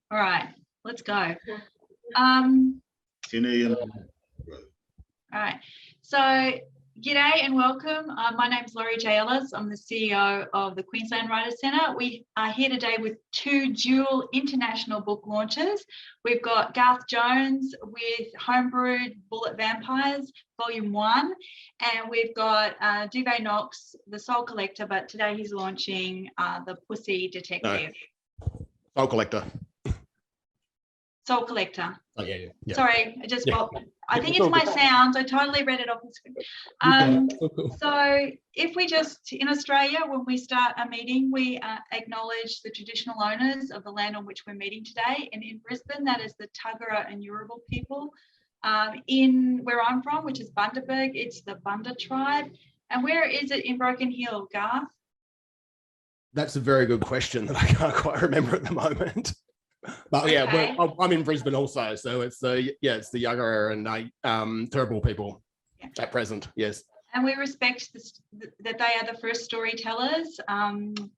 All right, let's go. 10 a.m. All right, so g'day and welcome. My name's Laurie J. Ellis. I'm the CEO of the Queensland Writers Centre. We are here today with two dual international book launches. We've got Garth Jones with Homebrewed Bullet Vampires, Volume 1, and we've got Duvay Knox, The Soul Collector, but today he's launching The Pussy Detective. No. Soul Collector. Soul Collector. Oh, yeah. Sorry, I think it's my sound. I totally read it off the screen. So if we just, in Australia, when we start a meeting, we acknowledge the traditional owners of the land on which we're meeting today. And in Brisbane, that is the Tuggerah and Yurubal people. In where I'm from, which is Bundaberg, it's the Bunda tribe. And where is it in Broken Hill, Garth? That's a very good question that I can't quite remember at the moment. But yeah, Okay. I'm in Brisbane also, so it's the Tuggerah and Turrbal people at present. Yes, and we respect that they are the first storytellers.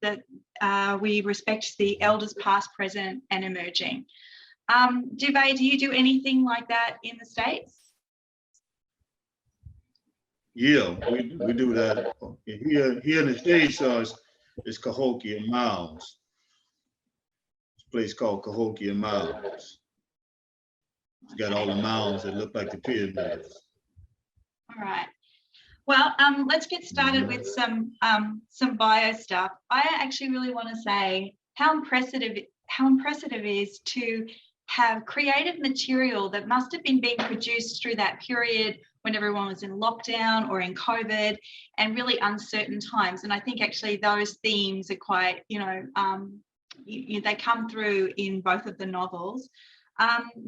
That we respect the elders, past, present, and emerging. Duvay, do you do anything like that in the States? Yeah, we do that. Here in the States, it's Cahokia Mounds. Place called Cahokia Mounds. It's got all the mounds that look like the pyramids. All right. Well, let's get started with some bio stuff. I actually really want to say how impressive it is to have creative material that must have been being produced through that period when everyone was in lockdown or in COVID and really uncertain times. And I think actually those themes are quite, they come through in both of the novels.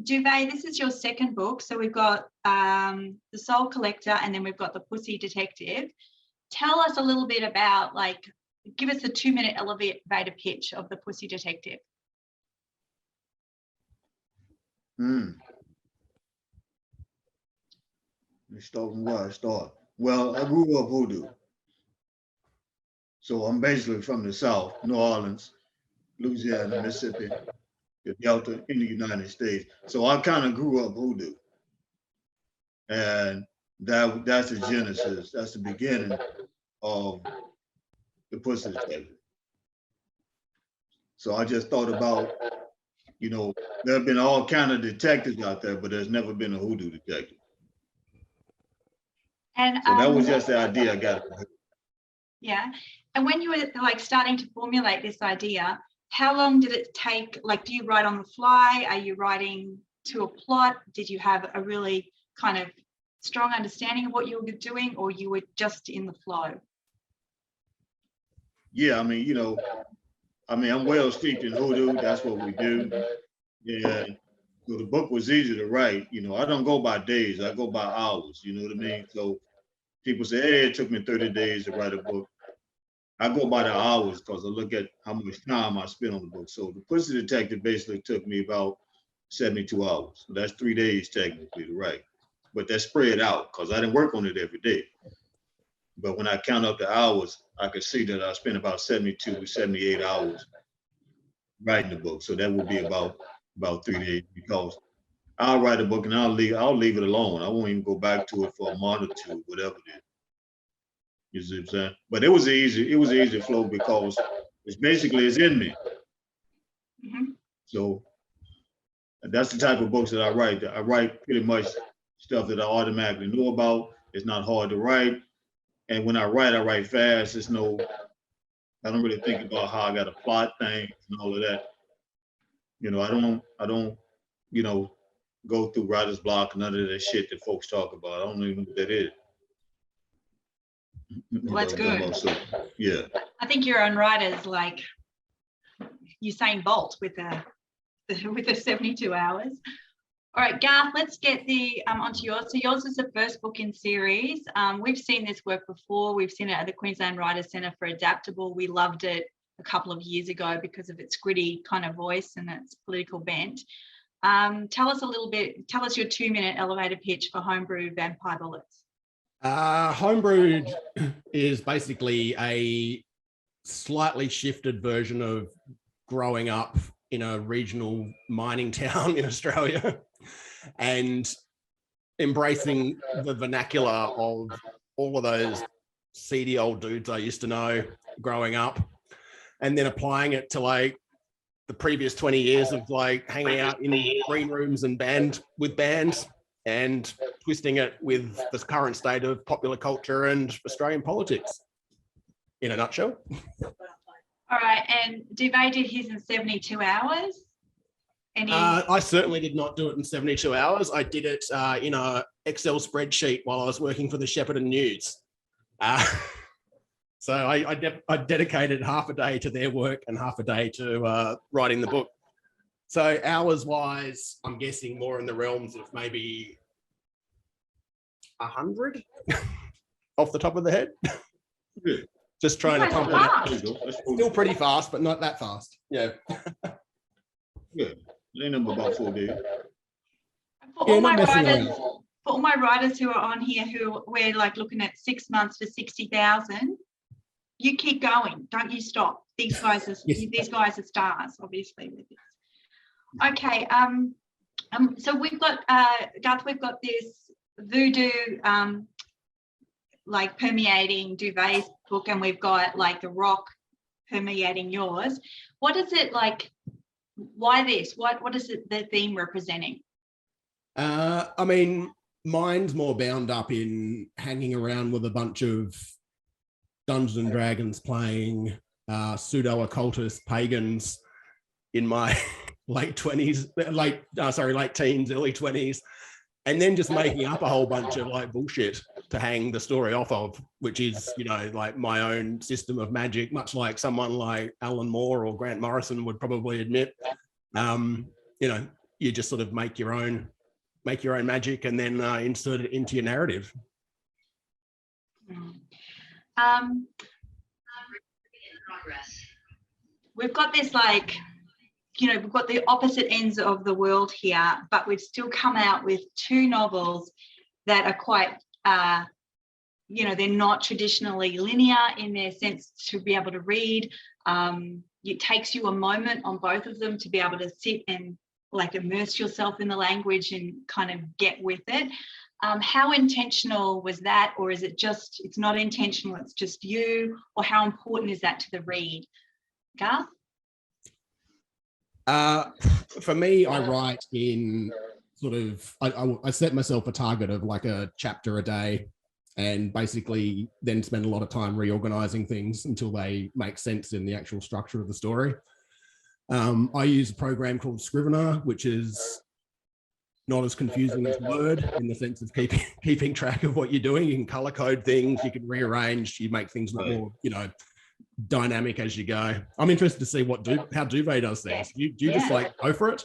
Duvay, this is your second book. So we've got The Soul Collector and then we've got The Pussy Detective. Tell us a little bit about, give us a 2-minute elevator pitch of The Pussy Detective. Let's start from where I start. Well, I grew up voodoo. So I'm basically from the South, New Orleans, Louisiana, Mississippi, the Delta in the United States. So I kind of grew up voodoo. And that's the genesis, that's the beginning of The Pussy Detective. So I just thought about, there have been all kind of detectives out there, but there's never been a hoodoo detective. And so that was just the idea I got. Yeah. And when you were starting to formulate this idea, how long did it take? Do you write on the fly? Are you writing to a plot? Did you have a really kind of strong understanding of what you were doing, or you were just in the flow? Yeah, I'm well steeped in hoodoo. That's what we do. Yeah. So the book was easy to write. I don't go by days. I go by hours. You know what I mean? So people say, hey, it took me 30 days to write a book. I go by the hours because I look at how much time I spent on the book. So The Pussy Detective basically took me about 72 hours. So that's 3 days technically to write. But that's spread out because I didn't work on it every day. But when I count up the hours, I could see that I spent about 72, 78 hours writing the book. So that would be about 3 days, because I'll write a book and I'll leave it alone. I won't even go back to it for a month or two, whatever it is. You see what I'm saying? But it was easy flow because it's in me. Mm-hmm. So that's the type of books that I write. I write pretty much stuff that I automatically know about. It's not hard to write. And when I write fast. I don't really think about how I got to plot things and all of that. I don't, go through writer's block and none of that shit that folks talk about. I don't even know what that is. Well, that's good. So, yeah. I think your own writer's like Usain Bolt with the 72 hours. All right, Garth, let's get onto yours. So yours is the first book in series. We've seen this work before. We've seen it at the Queensland Writers Centre for Adaptable. We loved it a couple of years ago because of its gritty kind of voice and its political bent. Tell us your 2-minute elevator pitch for Homebrewed Vampire Bullets. Homebrewed is basically a slightly shifted version of growing up in a regional mining town in Australia and embracing the vernacular of all of those seedy old dudes I used to know growing up, and then applying it to like the previous 20 years of like hanging out in green rooms and bands and twisting it with the current state of popular culture and Australian politics in a nutshell. All right, and Duvay did his in 72 hours? I certainly did not do it in 72 hours. I did it in a Excel spreadsheet while I was working for the Shepparton News. So I dedicated half a day to their work and half a day to writing the book. So hours-wise, I'm guessing more in the realms of maybe 100 off the top of the head. Yeah. Just trying to pump it out. Still pretty fast, but not that fast. Yeah. Yeah, they number about 4 days. For all my writers who are on here who we're like looking at 6 months for 60,000, you keep going. Don't you stop. These guys are these guys are stars, obviously, with this. Okay. So we've got Garth, we've got this voodoo like permeating Duvay's book, and we've got like the rock permeating yours. What is it like? Why this? What is it the theme representing? I mean, mine's more bound up in hanging around with a bunch of Dungeons and Dragons playing pseudo occultist pagans in my late teens, early 20s, and then just making up a whole bunch of like bullshit to hang the story off of, which is, you know, like my own system of magic, much like someone like Alan Moore or Grant Morrison would probably admit. You know, you just sort of make your own magic and then insert it into your narrative. We've got this like, you know, we've got the opposite ends of the world here, but we've still come out with 2 novels that are quite, you know, they're not traditionally linear in their sense to be able to read. It takes you a moment on both of them to be able to sit and like immerse yourself in the language and kind of get with it. How intentional was that, or is it just, it's not intentional, it's just you, or how important is that to the read? Garth? For me, I write in sort of, I set myself a target of like a chapter a day, and basically then spend a lot of time reorganizing things until they make sense in the actual structure of the story. I use a program called Scrivener, which is not as confusing as Word in the sense of keeping track of what you're doing. You can color code things, you can rearrange, you make things look more, you know, dynamic as you go. I'm interested to see how Duvay does things. Do you just like go for it?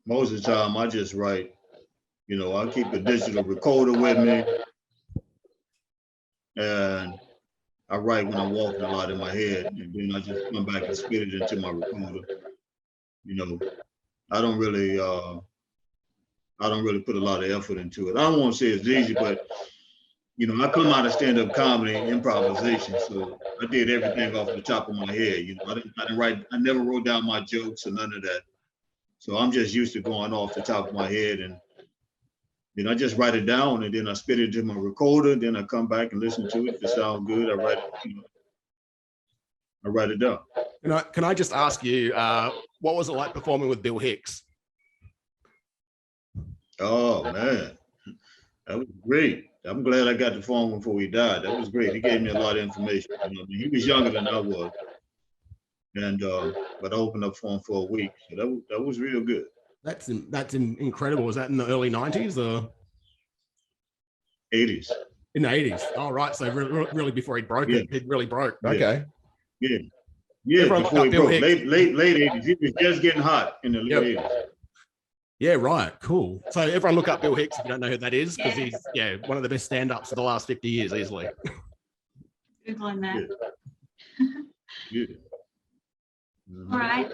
Most of the time, I just write. You know, I keep a digital recorder with me, and I write when I'm walking a lot in my head, and then I just come back and spit it into my recorder. You know, I don't really put a lot of effort into it. I don't want to say it's easy, but you know, I come out of stand-up comedy and improvisation, so I did everything off the top of my head. You know, I didn't write. I never wrote down my jokes or none of that. So I'm just used to going off the top of my head, and then I just write it down, and then I spit it to my recorder. Then I come back and listen to it. If it sounds good, I write it. You know, I write it down. Can I just ask you, what was it like performing with Bill Hicks? Oh man, that was great. I'm glad I got the phone before he died. That was great. He gave me a lot of information. You know, he was younger than I was, and but I opened up for him for a week, so that was real good. That's incredible. Was that in the early 90s or 80s? In the 80s. Oh, right. So really before he broke it, it really broke. Okay. Yeah. Before he broke. Late 80s. He was just getting hot in the late 80s. Yeah, right. Cool. So everyone look up Bill Hicks if you don't know who that is, because he's one of the best stand-ups of the last 50 years easily. Googling that. Yeah. All right.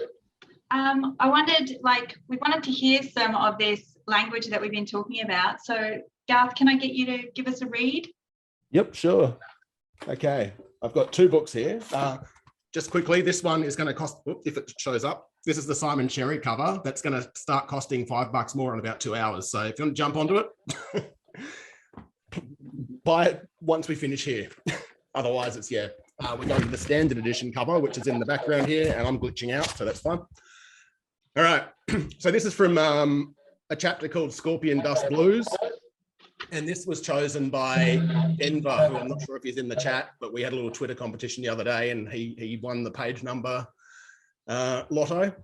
I wondered, like, we wanted to hear some of this language that we've been talking about. So, Garth, can I get you to give us a read? Yep, sure. Okay. I've got 2 books here. just quickly, this one is going to cost, if it shows up, this is the Simon Cherry cover. That's going to start costing $5 more in about 2 hours. So if you want to jump onto it, buy it once we finish here. Otherwise, it's, yeah, we're going to the standard edition cover, which is in the background here, and I'm glitching out, so that's fine. All right, so this is from a chapter called Scorpion Dust Blues. And this was chosen by Denver, who I'm not sure if he's in the chat, but we had a little Twitter competition the other day and he won the page number lotto.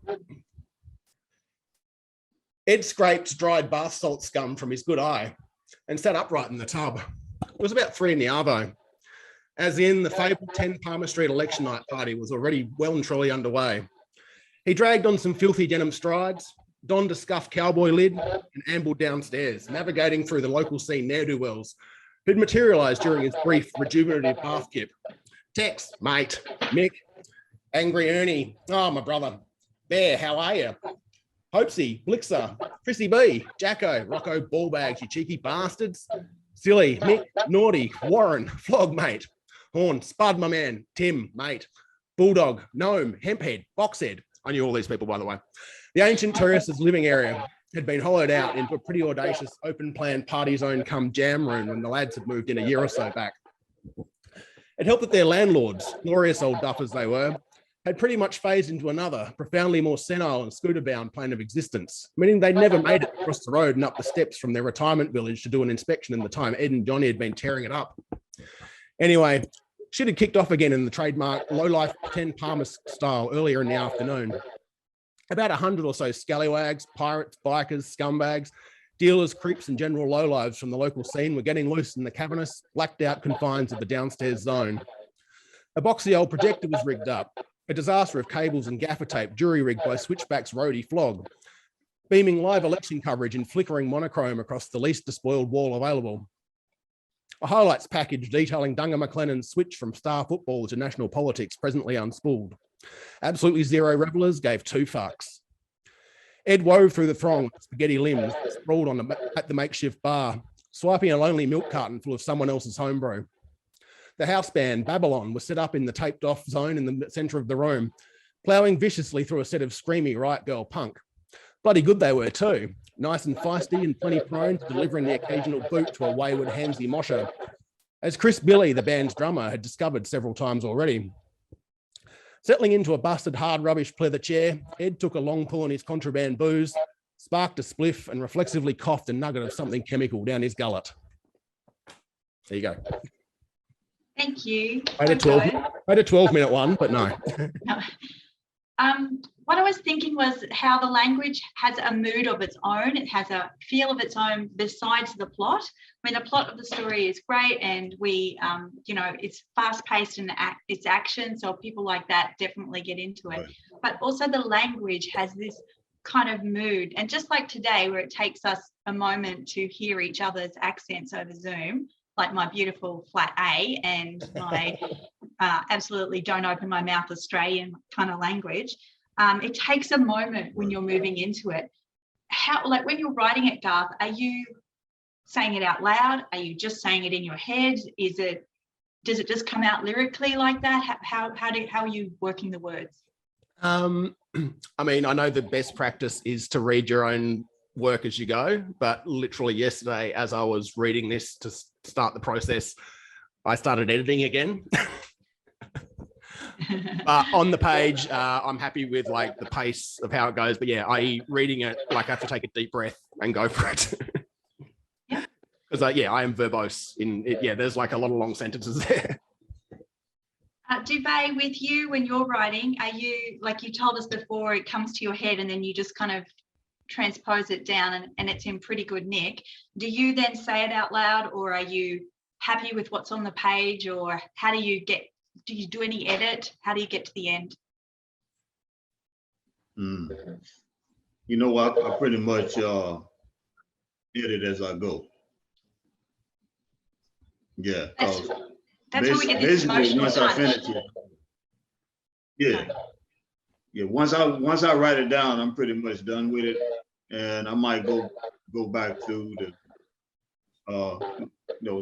Ed scraped dried bath salt scum from his good eye and sat upright in the tub. It was about 3 in the arvo. As in, the fabled 10 Palmer Street election night party was already well and truly underway. He dragged on some filthy denim strides, donned a scuffed cowboy lid and ambled downstairs, navigating through the local scene ne'er-do-wells who'd materialised during his brief rejuvenative bath kip. Tex, mate, Mick, Angry Ernie, oh, my brother, Bear, how are you? Hopesy, Blixer, Chrissy B, Jacko, Rocco, Ballbags, you cheeky bastards. Silly, Mick, Naughty, Warren, Flog, mate. Horn, Spud, my man, Tim, mate. Bulldog, Gnome, Hemphead, Boxhead. I knew all these people, by the way. The ancient terrace's living area had been hollowed out into a pretty audacious open-plan party zone come jam room when the lads had moved in a year or so back. It helped that their landlords, glorious old duffers they were, had pretty much phased into another, profoundly more senile and scooter-bound plane of existence, meaning they'd never made it across the road and up the steps from their retirement village to do an inspection in the time Ed and Johnny had been tearing it up. Anyway, shit had kicked off again in the trademark low-life 10 Palmer style earlier in the afternoon. About 100 or so scallywags, pirates, bikers, scumbags, dealers, creeps, and general lowlives from the local scene were getting loose in the cavernous, blacked-out confines of the downstairs zone. A boxy old projector was rigged up, a disaster of cables and gaffer tape jury-rigged by Switchback's roadie Flog, beaming live election coverage in flickering monochrome across the least despoiled wall available. A highlights package detailing Dunga McLennan's switch from star football to national politics presently unspooled. Absolutely zero revelers gave 2 fucks. Ed wove through the throng with spaghetti limbs, sprawled at the makeshift bar, swiping a lonely milk carton full of someone else's homebrew. The house band, Babylon, was set up in the taped-off zone in the centre of the room, ploughing viciously through a set of screamy riot girl punk. Bloody good they were too, nice and feisty and plenty prone to delivering the occasional boot to a wayward handsy mosher, as Chris Billy, the band's drummer, had discovered several times already. Settling into a busted hard rubbish pleather chair, Ed took a long pull on his contraband booze, sparked a spliff and reflexively coughed a nugget of something chemical down his gullet. There you go. Thank you. I had a 12-minute one, but no. What I was thinking was how the language has a mood of its own. It has a feel of its own besides the plot. I mean, the plot of the story is great and we, you know, it's fast-paced and it's action, so people like that definitely get into it. But also the language has this kind of mood. And just like today, where it takes us a moment to hear each other's accents over Zoom, like my beautiful flat A and my absolutely don't open my mouth Australian kind of language. It takes a moment when you're moving into it. How, like when you're writing it, Garth, are you saying it out loud? Are you just saying it in your head? Does it just come out lyrically like that? How are you working the words? I mean, I know the best practice is to read your own work as you go, but literally yesterday, as I was reading this to start the process, I started editing again. On the page, I'm happy with like the pace of how it goes, but yeah, reading it, like I have to take a deep breath and go for it. Yeah. Because yeah, I am verbose in it. Yeah, there's like a lot of long sentences there. Duvay, with you when you're writing, are you, like you told us before, it comes to your head and then you just kind of transpose it down and it's in pretty good nick. Do you then say it out loud, or are you happy with what's on the page, or how do you do any edit? How do you get to the end? You know what? I pretty much edit as I go. Yeah. That's where we get this emotional once touch. I finish it. Yeah. Yeah. Once I write it down, I'm pretty much done with it. And I might go back through the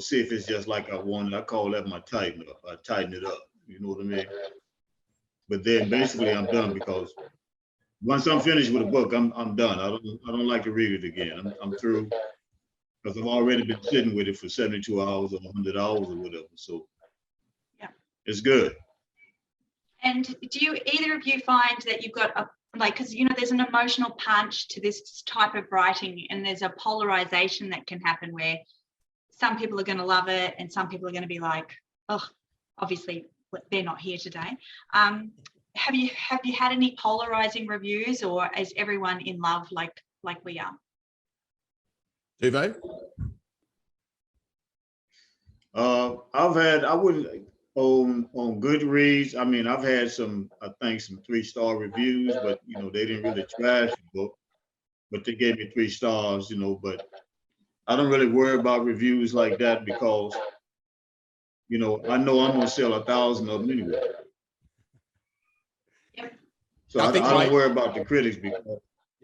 see if it's just like I wanted. I call that my tighten up. I tighten it up. You know what I mean? but then basically I'm done because once I'm finished with a book, I'm done. I don't like to read it again. I'm through because I've already been sitting with it for 72 hours or 100 hours or whatever. So yeah, it's good. And do you either of you find that you've got a like, because you know there's an emotional punch to this type of writing, and there's a polarization that can happen where some people are going to love it and some people are going to be like, oh, obviously they're not here today. Have you had any polarizing reviews, or is everyone in love like we are? Duvay? I wouldn't on Goodreads. I mean, I've had some, I think some 3-star reviews, but you know, they didn't really trash the book, but they gave me 3 stars, you know, but I don't really worry about reviews like that because, you know I'm gonna sell 1,000 of them anyway. Yep. So I don't worry about the critics because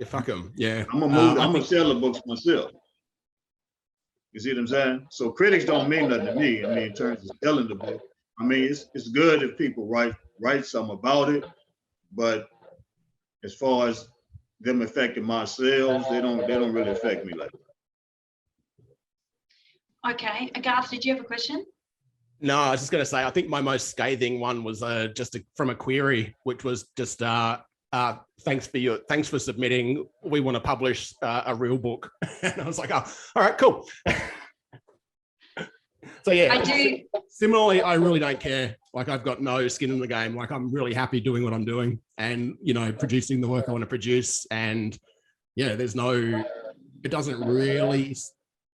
fuck them. Yeah. I'm gonna sell the books myself. You see what I'm saying? So critics don't mean nothing to me. I mean, in terms of selling the book, I mean, it's good if people write something about it, but as far as them affecting my sales, they don't really affect me like that. Okay, Garth, did you have a question? No, I was just going to say, I think my most scathing one was from a query, which was just thanks for submitting. We want to publish a real book, and I was like, oh, all right, cool. So yeah, I do. Similarly, I really don't care. Like I've got no skin in the game. Like I'm really happy doing what I'm doing, and you know, producing the work I want to produce. And yeah, it doesn't really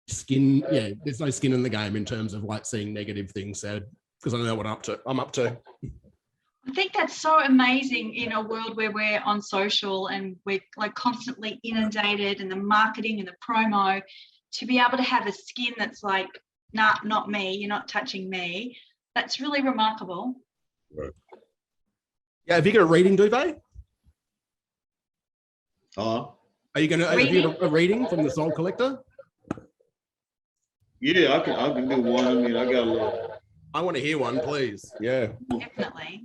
skin. Yeah, there's no skin in the game in terms of like seeing negative things said because I know what I'm up to. I think that's so amazing in a world where we're on social and we're like constantly inundated, and the marketing and the promo, to be able to have a skin that's like, nah, not me, you're not touching me. That's really remarkable. Right. Yeah, have you got a reading, Duvay? Are you going to have you got a reading from the Soul Collector? Yeah, I can do one. I mean, I got a little. I want to hear one, please. Yeah. Definitely.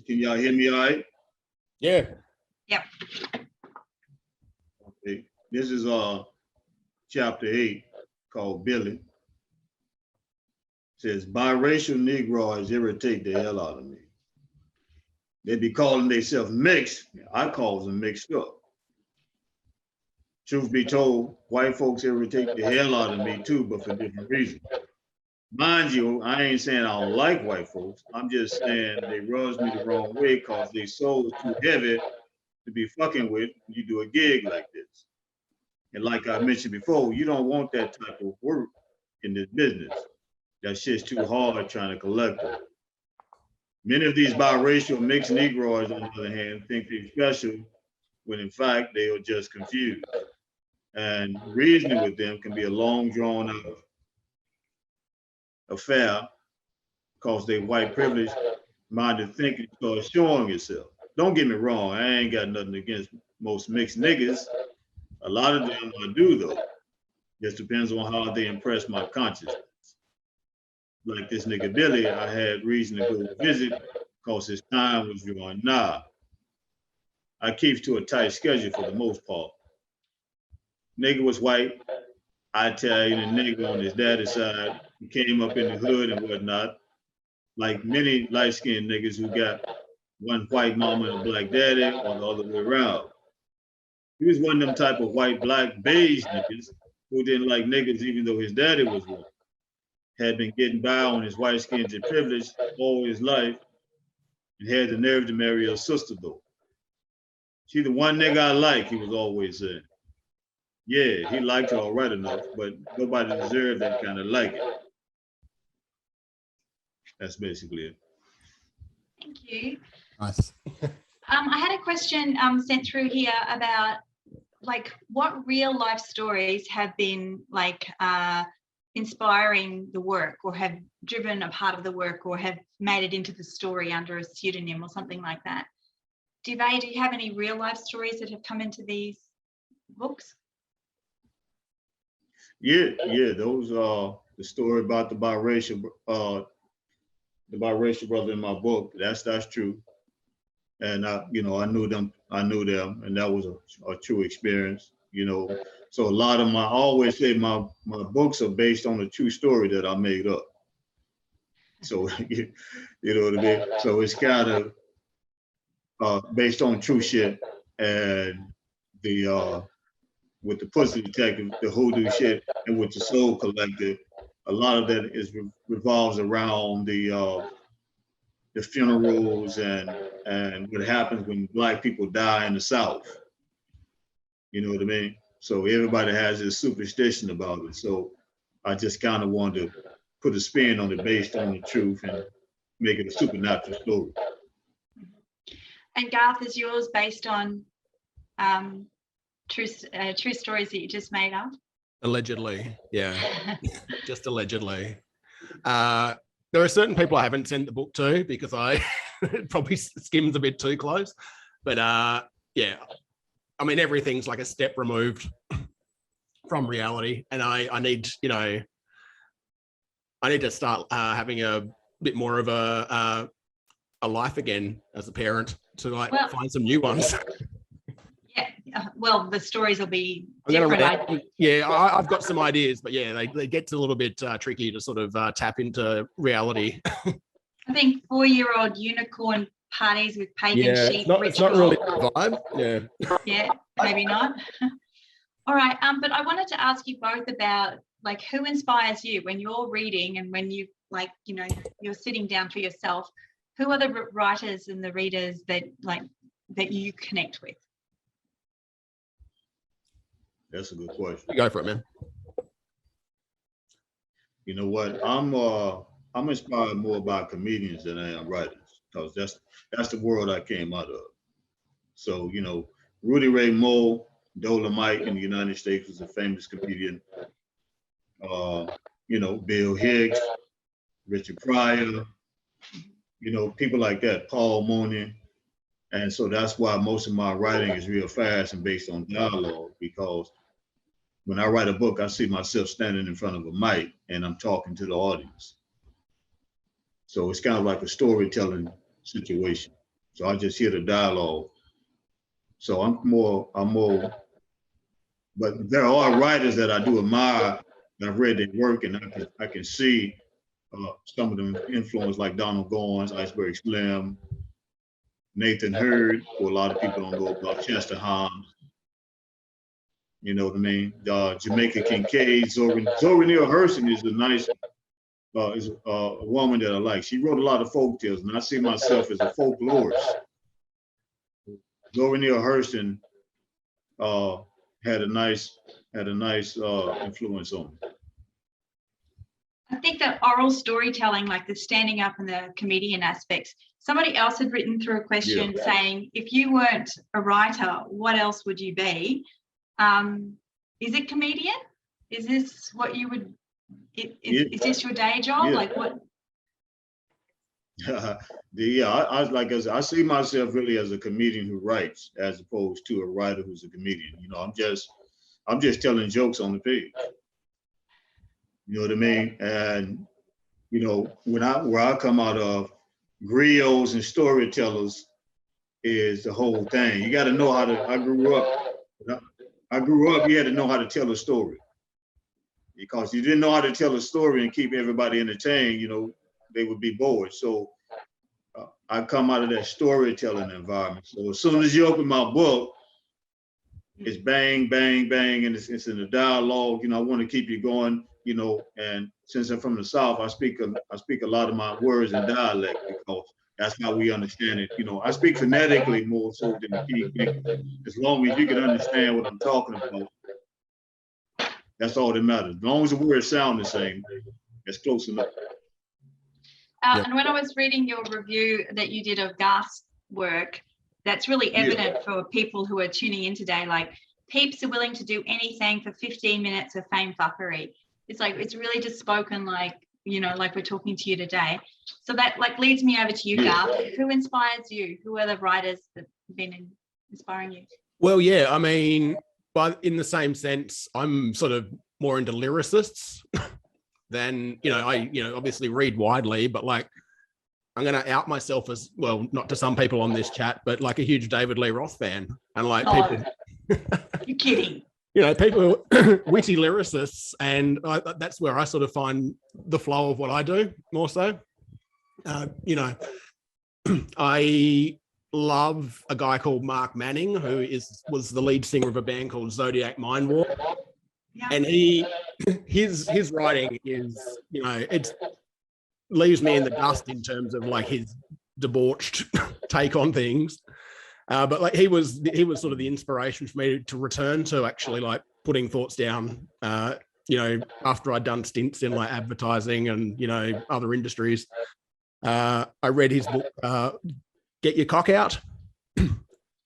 Can y'all hear me all right? Yeah. Yep. Okay. This is chapter 8 called Billy. It says biracial Negroes irritate the hell out of me. They be calling themselves mixed. I call them mixed up. Truth be told, white folks irritate the hell out of me too, but for different reasons. Mind you, I ain't saying I don't like white folks. I'm just saying they rubs me the wrong way because they soul is too heavy to be fucking with when you do a gig like this. And like I mentioned before, you don't want that type of work in this business. That shit's too hard trying to collect it. Many of these biracial mixed Negroes, on the other hand, think they're special when in fact they are just confused. And reasoning with them can be a long drawn out affair because they white privilege minded thinking starts showing itself. Don't get me wrong, I ain't got nothing against most mixed niggas. A lot of them I do though. Just depends on how they impress my consciousness. Like this nigga Billy, I had reason to go visit because his time was drawing nigh. I keep to a tight schedule for the most part. Nigga was white, Italian, and nigga on his daddy's side. He came up in the hood and whatnot, like many light-skinned niggas who got one white mama and a black daddy, or the other way around. He was one of them type of white, black, beige niggas who didn't like niggas even though his daddy was one. Had been getting by on his white skins and privilege all his life, and had the nerve to marry a sister though. She the one nigga I like, he was always saying. Yeah, he liked her all right enough, but nobody deserved that kind of liking. That's basically it. Thank you. Nice. I had a question sent through here about like what real life stories have been like inspiring the work, or have driven a part of the work, or have made it into the story under a pseudonym or something like that. Duvay, do you have any real life stories that have come into these books? Yeah, those the story about the biracial brother in my book. That's true. and I knew them, and that was a true experience, So a lot of I always say my books are based on a true story that I made up. So you know what I mean. So it's kind of based on true shit, and the with the Pussy Detective, the hoodoo shit, and with the Soul Collective, a lot of that revolves around the funerals and what happens when Black people die in the South. You know what I mean? So everybody has this superstition about it. So I just kind of wanted to put a spin on it based on the truth and make it a supernatural story. And Garth, is yours based on true stories that you just made up? Allegedly, yeah, just allegedly. There are certain people I haven't sent the book to because it probably skims a bit too close. But yeah, I mean, everything's like a step removed from reality, and I need, I need to start having a bit more of a life again as a parent to find some new ones. Yeah, well, the stories will be different. I've got some ideas, but yeah, they get a little bit tricky to sort of tap into reality. I think 4-year-old unicorn parties with pagan sheep. It's not really the vibe. Yeah. Yeah, maybe not. All right, but I wanted to ask you both about like who inspires you when you're reading and when you you're sitting down for yourself. Who are the writers and the readers that you connect with? That's a good question. Go for it, man. You know what? I'm inspired more by comedians than I am writers, because that's the world I came out of. So, Rudy Ray Moore, Dolomite in the United States, was a famous comedian. Bill Hicks, Richard Pryor, people like that, Paul Mooney. And so that's why most of my writing is real fast and based on dialogue, because when I write a book, I see myself standing in front of a mic and I'm talking to the audience. So it's kind of like a storytelling situation. So I just hear the dialogue. So I'm more, but there are writers that I do admire, and I've read their work, and I can see some of them influence, like Donald Goines, Iceberg Slim, Nathan Hurd, who a lot of people don't know about, Chester Holmes. You know what I mean? Jamaica Kincaid, Zora Neale Hurston is a nice, is a woman that I like. She wrote a lot of folk tales, and I see myself as a folklorist. Zora Neale Hurston had a nice influence on me. I think that oral storytelling, like the standing up and the comedian aspects, somebody else had written through a question saying, if you weren't a writer, what else would you be? Is it comedian? Is this what you would, is this your day job? Yeah. Like what? I see myself really as a comedian who writes, as opposed to a writer who's a comedian. I'm just telling jokes on the page. You know what I mean? And where I come out of, griots and storytellers is the whole thing. You got to know how to. I grew up. You had to know how to tell a story, because you didn't know how to tell a story and keep everybody entertained. They would be bored. So I come out of that storytelling environment. So as soon as you open my book, it's bang, bang, bang, and it's in the dialogue. I want to keep you going. And since I'm from the South, I speak a lot of my words in dialect, because that's how we understand it. I speak phonetically more so than the as long as you can understand what I'm talking about. That's all that matters. As long as the words sound the same, it's close enough. And when I was reading your review that you did of Garth's work, that's really evident for people who are tuning in today. Like, peeps are willing to do anything for 15 minutes of fame fuckery. It's really just spoken like we're talking to you today. So that leads me over to you, Garth. Who inspires you? Who are the writers that have been inspiring you? Well, yeah, I mean, but in the same sense, I'm sort of more into lyricists than, I obviously read widely, but I'm going to out myself as, well, not to some people on this chat, but like a huge David Lee Roth fan. And like people, you're kidding. You know, people, witty lyricists, and that's where I sort of find the flow of what I do more so. You know, I love a guy called Mark Manning, who was the lead singer of a band called Zodiac Mind War. Yeah. And his writing is, you know, it leaves me in the dust in terms of like his debauched take on things. But like he was sort of the inspiration for me to return to actually like putting thoughts down, you know, after I'd done stints in like advertising and, you know, other industries. I read his book, Get Your Cock Out. And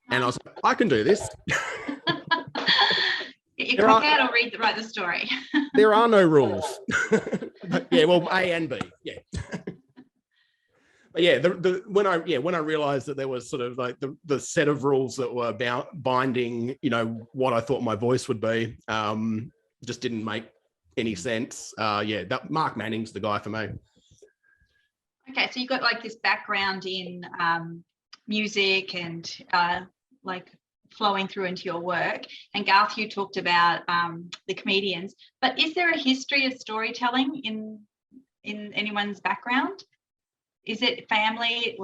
I was like, I can do this. Get your cock out or write the story. There are no rules. But yeah, well, A and B, yeah. But yeah, when I realized that there was sort of like the set of rules that were binding, you know, what I thought my voice would be, just didn't make any sense. Yeah, Mark Manning's the guy for me. Okay, so you've got like this background in music and like flowing through into your work. And Garth, you talked about the comedians, but is there a history of storytelling in anyone's background? Is it family?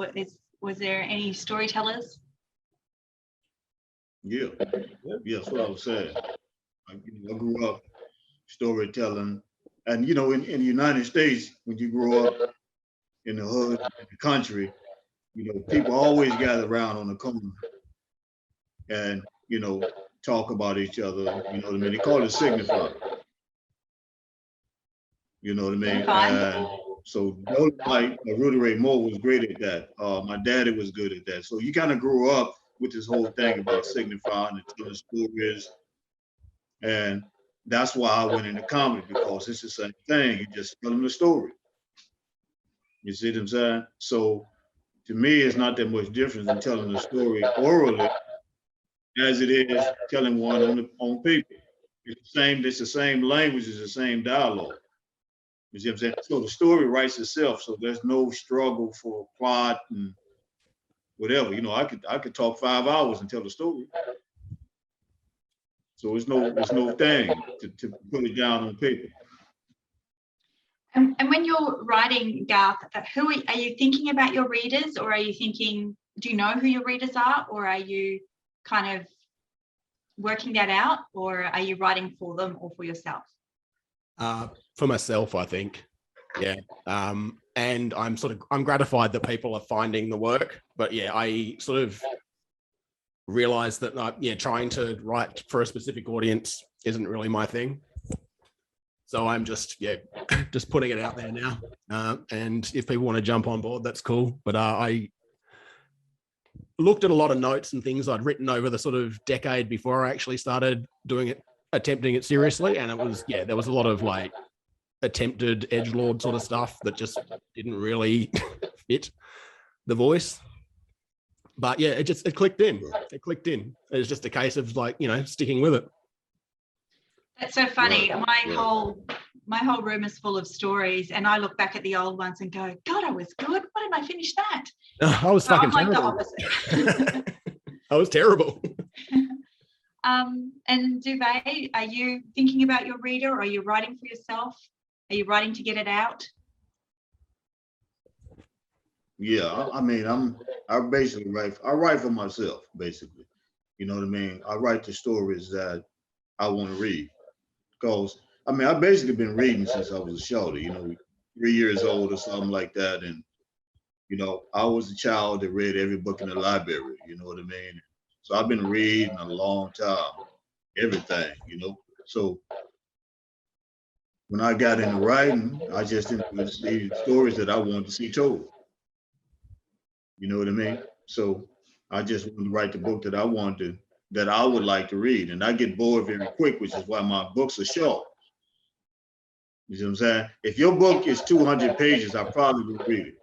Was there any storytellers? Yeah, that's what I was saying. I grew up storytelling, and you know, in the United States, when you grow up in the hood, in the country, you know, people always gather around on the corner and, you know, talk about each other. You know what I mean? They call it signify. You know what I mean? And so like Rudy Ray Moore was great at that. My daddy was good at that. So you kind of grew up with this whole thing about signifying and telling stories. And that's why I went into comedy, because it's the same thing. You just tell them the story. You see what I'm saying? So to me, it's not that much difference in telling the story orally as it is telling one on paper. It's the same language, it's the same dialogue. You see what I'm saying? So the story writes itself. So there's no struggle for plot and whatever. You know, I could talk 5 hours and tell the story. So it's no thing to put it down on paper. And when you're writing, Garth, who are you thinking about your readers, or are you thinking, do you know who your readers are, or are you kind of working that out, or are you writing for them or for yourself? For myself, I think. Yeah. And I'm gratified that people are finding the work, but yeah, I sort of realized that trying to write for a specific audience isn't really my thing. So I'm just putting it out there now. And if people want to jump on board, that's cool. But I looked at a lot of notes and things I'd written over the sort of decade before I actually started doing it, attempting it seriously. And it was, there was a lot of like attempted edgelord sort of stuff that just didn't really fit the voice. But yeah, it clicked in. It clicked in. It was just a case of like, sticking with it. That's so funny. My whole room is full of stories, and I look back at the old ones and go, God, I was good. Why didn't I finish that? I was fucking I'm terrible. like the opposite. I was terrible. And Duvay, are you thinking about your reader, or are you writing for yourself? Are you writing to get it out? Yeah, I mean, I basically write for myself, basically. You know what I mean? I write the stories that I want to read. Because, I mean, I've basically been reading since I was a shorty, 3 years old or something like that. And, I was a child that read every book in the library, you know what I mean? So I've been reading a long time, everything, So when I got into writing, I just didn't see stories that I wanted to see told. You know what I mean? So I just wanted to write the book that I would like to read. And I get bored very quick, which is why my books are short. You see what I'm saying? If your book is 200 pages, I probably would read it.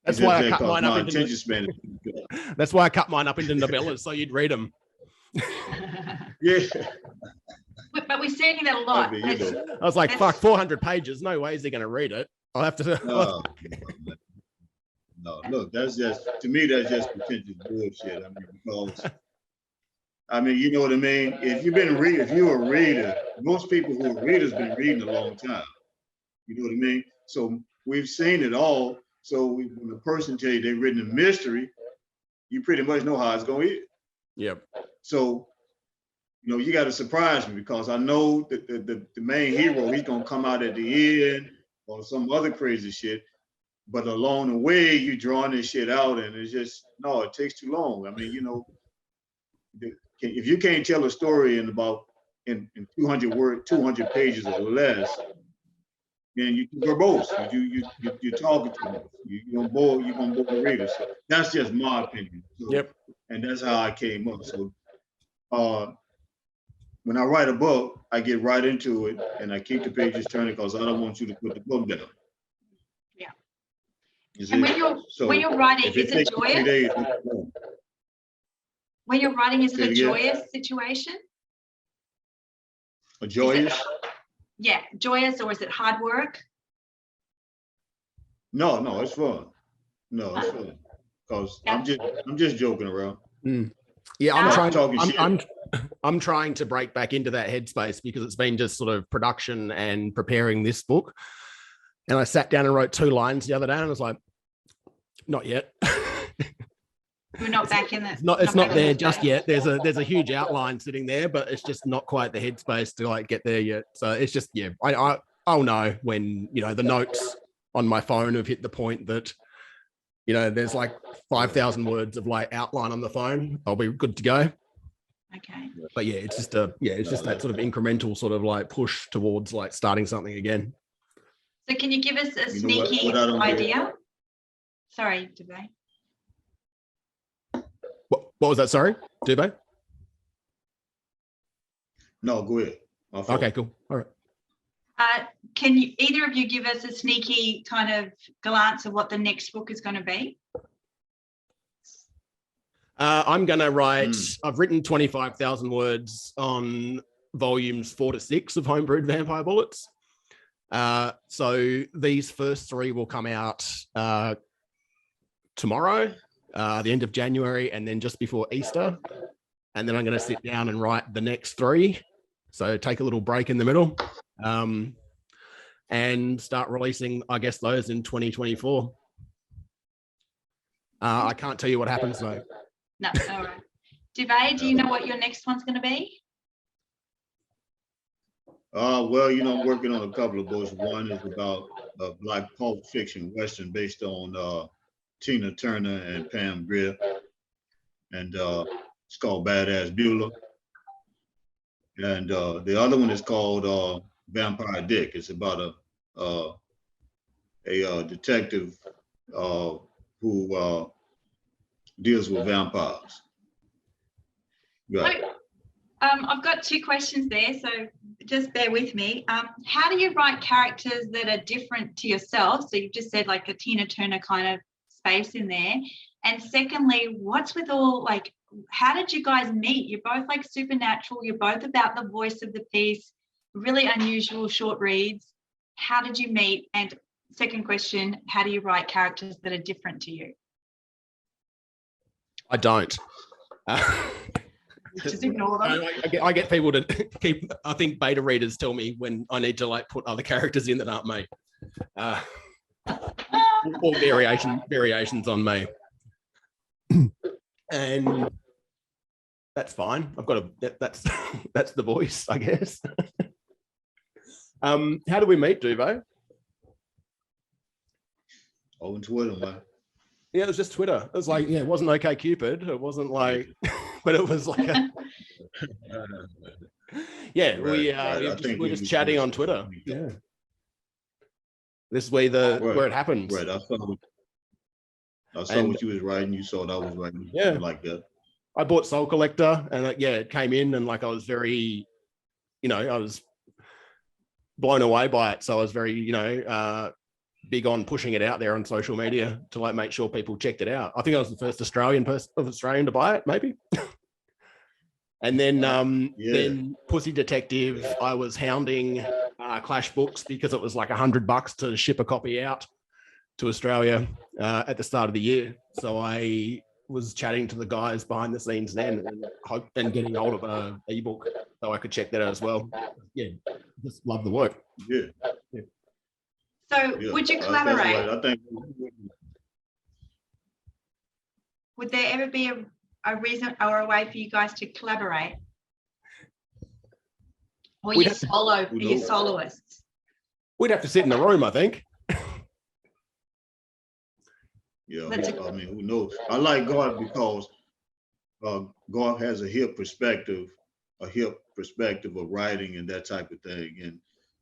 That's why I cut mine up into attention span. That's why I cut mine up into novellas, so you'd read them. Yeah. But we're seeing that a lot. I mean, I was like, fuck, 400 pages. No way is he going to read it. I'll have to. no. Look, that's just, to me, that's just pretentious bullshit. I mean, because, I mean, you know what I mean? If you're a reader, most people who are readers been reading a long time. You know what I mean? So we've seen it all. So when a person tell you they've written a mystery, you pretty much know how it's going to end. Yep. So, you know, you got to surprise me, because I know that the main hero, he's going to come out at the end or some other crazy shit. But along the way, you drawing this shit out, and it's just, no, it takes too long. I mean, you know, if you can't tell a story in 200 pages or less, then you verbose. You're talking too much. You're gonna bore the reader. So that's just my opinion. So, Yep. And that's how I came up. So when I write a book, I get right into it, and I keep the pages turning, because I don't want you to put the book down. Yeah. You And see? when you're writing, if is it takes 3 joyous? days, When you're writing, is it Say a it again? joyous situation? a joyous? Yeah, joyous, or is it hard work? No, it's fun. No, it's fun. Because I'm just joking around. Yeah, Talking shit. I'm trying to break back into that headspace, because it's been just sort of production and preparing this book. And I sat down and wrote 2 lines the other day, and I was like, not yet. We're not back in that. It's not there just yet. There's a huge outline sitting there, but it's just not quite the headspace to like get there yet. So it's just, yeah, I'll know when, you know, the notes on my phone have hit the point that, you know, there's like 5,000 words of like outline on the phone. I'll be good to go. Okay. But yeah, it's just that sort of incremental sort of like push towards like starting something again. So can you give us a You know what sneaky I don't get? idea? Sorry, Duvay. What was that? Sorry, Dubay? No, go ahead. Okay, cool. All right. Can you either of you give us a sneaky kind of glance of what the next book is going to be? I'm going to write, I've written 25,000 words on volumes 4 to 6 of Homebrewed Vampire Bullets. So these first 3 will come out tomorrow, the end of January, and then just before Easter. And then I'm going to sit down and write the next 3. So take a little break in the middle, and start releasing, I guess, those in 2024. I can't tell you what happens though. No, all right. Duvay, do you know what your next one's going to be? Well, you know, I'm working on a couple of books. One is about a Black pulp fiction Western based on Tina Turner and Pam Grier. And it's called Badass Beulah. And the other one is called Vampire Dick. It's about a detective who deals with vampires. Right. So, I've got 2 questions there, so just bear with me. How do you write characters that are different to yourself? So you've just said like a Tina Turner kind of space in there. And secondly, what's with all, like, how did you guys meet? You're both like supernatural. You're both about the voice of the piece, really unusual short reads. How did you meet? And second question, how do you write characters that are different to you? I don't. Just ignore them. I get people to keep, I think beta readers tell me when I need to like put other characters in that aren't me. Or variations on me. And that's fine. I've got that's the voice, I guess. How do we meet, Duvay? On Twitter, man. Yeah, it was just Twitter. It was like, yeah, it wasn't OkCupid. It wasn't like, but it was like, yeah, right. we're just chatting on Twitter. Yeah, this is where where it happens. Right, I saw what you was writing. You saw what I was writing. Yeah, like that. I bought Soul Collector, and it came in, and like I was very, I was blown away by it. So I was very, big on pushing it out there on social media to like make sure people checked it out. I think I was the first Australian to buy it, maybe. And then then Pussy Detective, I was hounding Clash Books because it was like $100 to ship a copy out. to Australia at the start of the year. So I was chatting to the guys behind the scenes then and getting hold of an ebook so I could check that out as well. Yeah, just love the work. Yeah. So Yeah. would you That's collaborate? right. I think. Would there ever be a reason or a way for you guys to collaborate? Or We'd you have to- solo, you soloists? We'd have to sit in the room, I think. Yeah, That's I mean, who knows? I like Garth because Garth has a hip perspective of writing and that type of thing, and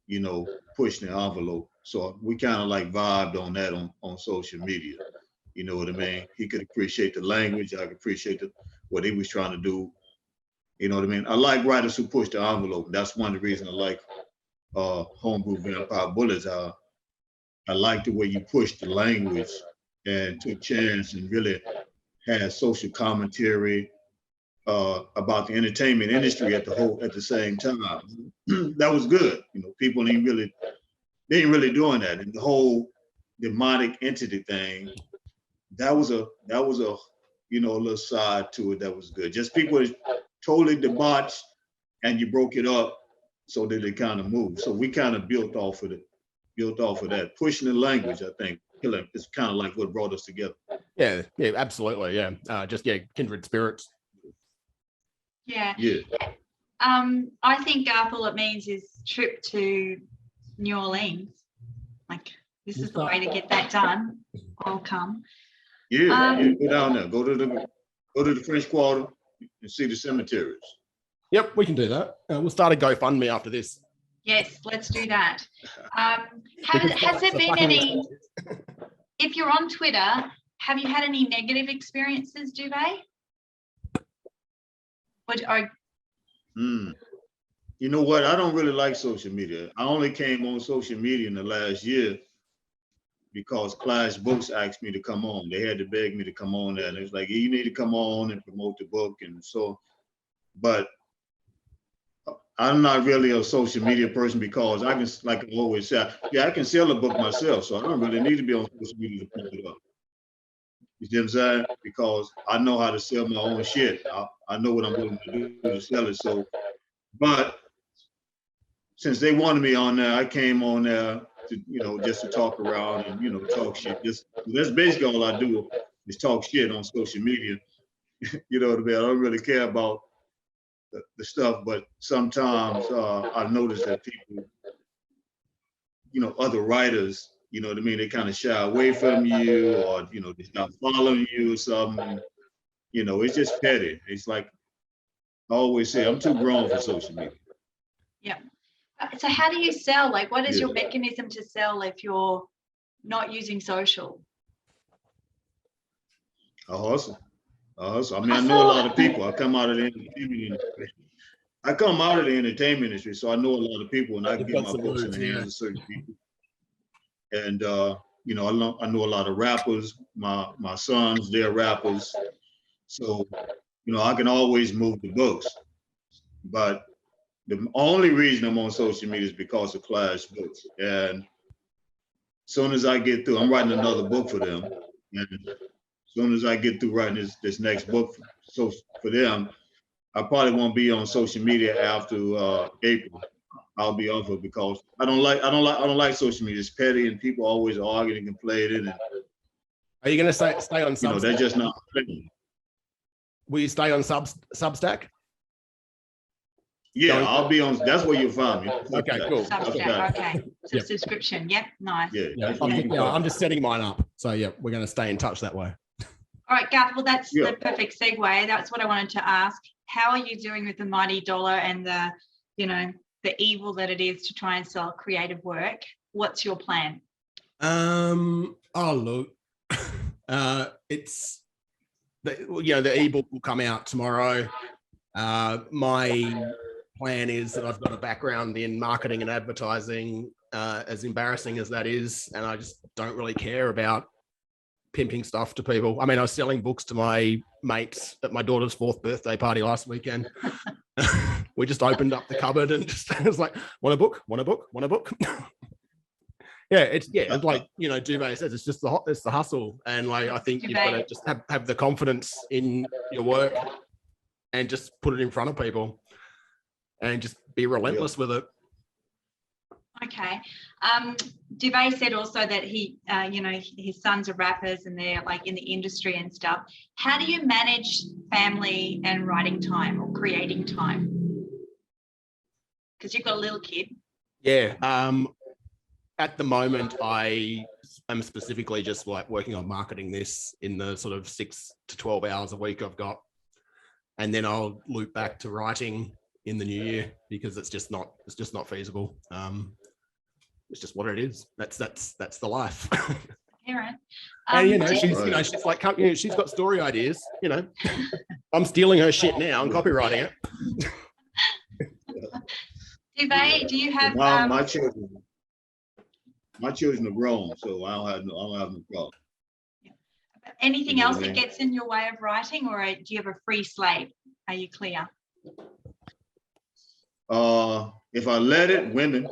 you know, pushing the envelope. So we kind of like vibed on that on social media. You know what I mean? He could appreciate the language. I could appreciate what he was trying to do. You know what I mean? I like writers who push the envelope. That's one of the reasons I like Homebrew Vampire Bullets. I like the way you push the language and took chance and really had social commentary about the entertainment industry at the same time. That was good. You know, people ain't really doing that. And the whole demonic entity thing, that was a you know, a little side to it that was good. Just people totally debauched and you broke it up so that it kind of moved. So we kind of built off of that. Pushing the language, I think, it's kind of like what brought us together. Yeah, absolutely. Yeah. Just kindred spirits. Yeah. Yeah. I think Garth, all it means is trip to New Orleans. Like, this is the way to get that done. I'll come. Yeah, go down there. Go to the French Quarter and see the cemeteries. Yep, we can do that. We'll start a GoFundMe after this. Yes, let's do that. Has there been any, if you're on Twitter, have you had any negative experiences, Duvay? You know what? I don't really like social media. I only came on social media in the last year because Clash Books asked me to come on. They had to beg me to come on there. And it was like, you need to come on and promote the book and so, but I'm not really a social media person because I can, like I always say, I can sell a book myself, so I don't really need to be on social media to pump it up. You see what I'm saying? Because I know how to sell my own shit. I know what I'm willing to do to sell it. So, but since they wanted me on there, I came on there to, you know, just to talk around and, you know, talk shit. That's basically all I do is talk shit on social media. You know what I mean? I don't really care about the stuff, but sometimes I notice that people, you know, other writers, you know what I mean, they kind of shy away from you, or, you know, they stop following you or something. You know, it's just petty. It's like I always say, I'm too grown for social media. Yeah. So how do you sell? Like, what is your mechanism to sell if you're not using social? I hustle. I mean, I know a lot of people. I come out of the entertainment industry. So I know a lot of people, and I get my books in the hands of certain people. And you know, I know a lot of rappers. My sons, they're rappers. So, you know, I can always move the books. But the only reason I'm on social media is because of Clash Books. And as soon as I get through, I'm writing another book for them. And as soon as I get through writing this next book for them, I probably won't be on social media after April. I'll be off it because I don't like social media. It's petty and people always arguing and complaining. And, are you going to stay on Substack? You know, they're just not playing. Will you stay on Substack? Yeah, I'll be on. That's where you'll find me. Okay, cool. Substack, okay. So subscription, yep, nice. Yeah. I'm just setting mine up. So yeah, we're going to stay in touch that way. All right, Garth, well, that's the perfect segue. That's what I wanted to ask. How are you doing with the mighty dollar and the, you know, the evil that it is to try and sell creative work? What's your plan? Oh, look, it's, the ebook will come out tomorrow. My plan is that I've got a background in marketing and advertising, as embarrassing as that is, and I just don't really care about pimping stuff to people. I mean, I was selling books to my mates at my daughter's 4th birthday party last weekend. We just opened up the cupboard and just, it was like, want a book? it's like, you know, Duvay says, it's just it's the hustle. And like, I think you've got to just have the confidence in your work and just put it in front of people and just be relentless with it. Okay. Duvay said also that he, you know, his sons are rappers and they're like in the industry and stuff. How do you manage family and writing time or creating time? Because you've got a little kid. Yeah. At the moment, I am specifically just like working on marketing this in the sort of 6 to 12 hours a week I've got. And then I'll loop back to writing in the new year because it's just not feasible. It's just what it is. That's the life. Yeah, right. And you know, she's like, you know, she's got story ideas. You know, I'm stealing her shit now and copywriting it. Duvay, do you have my children are grown, so I don't have no problem. anything else that gets in your way of writing, or do you have a free slate? Are you clear? If I let it, women.